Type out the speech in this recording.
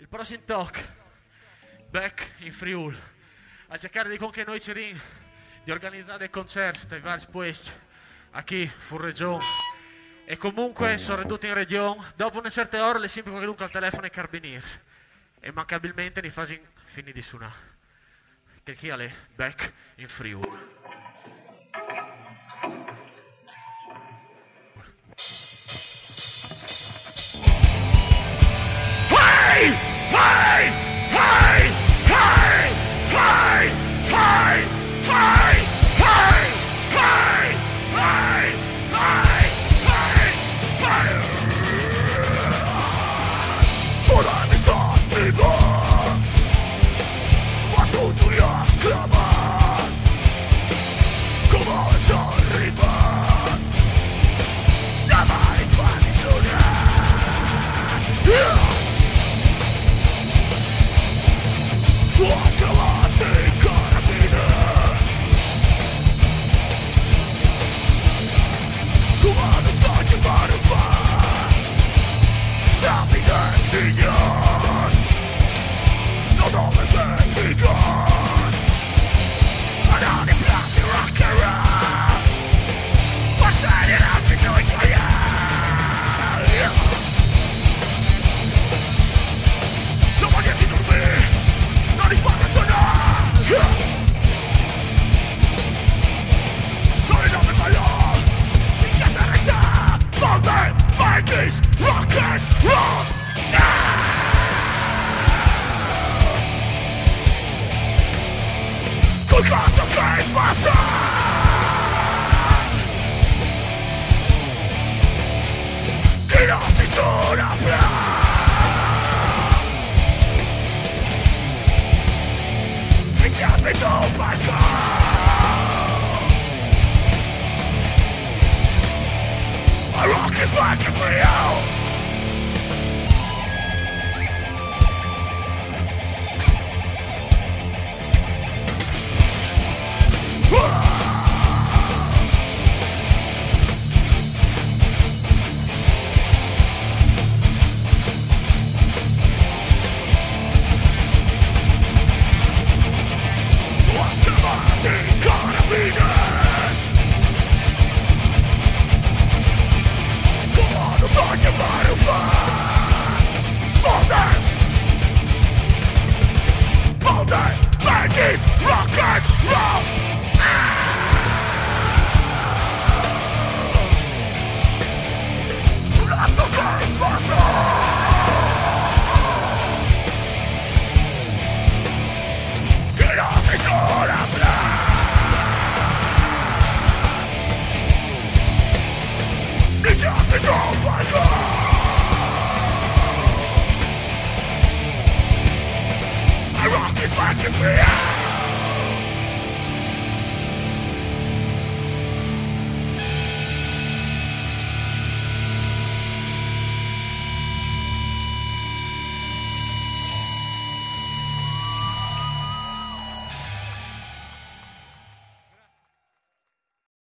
prossimo talk, back in Friuli, a cercare di con che noi di organizzare dei concerti dai vari puesti, a chi fu regione. E comunque sono ridotti in regione, dopo una certa ora le sempre qualcuno al telefono e carabinieri. E mancabilmente ne fasi fini di suonare. Che chi ha le back in Friuli. Hey! Hey! Hey! Hey! Hey! Hey! Hey! Hey! Hey! Hey! Hey! Hey! Ora mi sta vivo, ma tutto io sclama, come si arriva, da mai fatti suonare. Scavate carabine, come sto chiamando fa, stammi dentro, non dove vendigos, ma non mi piace rock and roll, ma sei in ambito italiano, non voglio di dormire. Non li fa ragionare. Non li dove ballo, mi chiesa reggia, Monday, Vikings, rock and roll. Col cazzo che spassa, che non si suona più. Capito palco, my rock is black and for you. Rock and roll! Un altro che sposo! Che non si suona più! Mi chiami non valgo! My rock is back in 3 hours!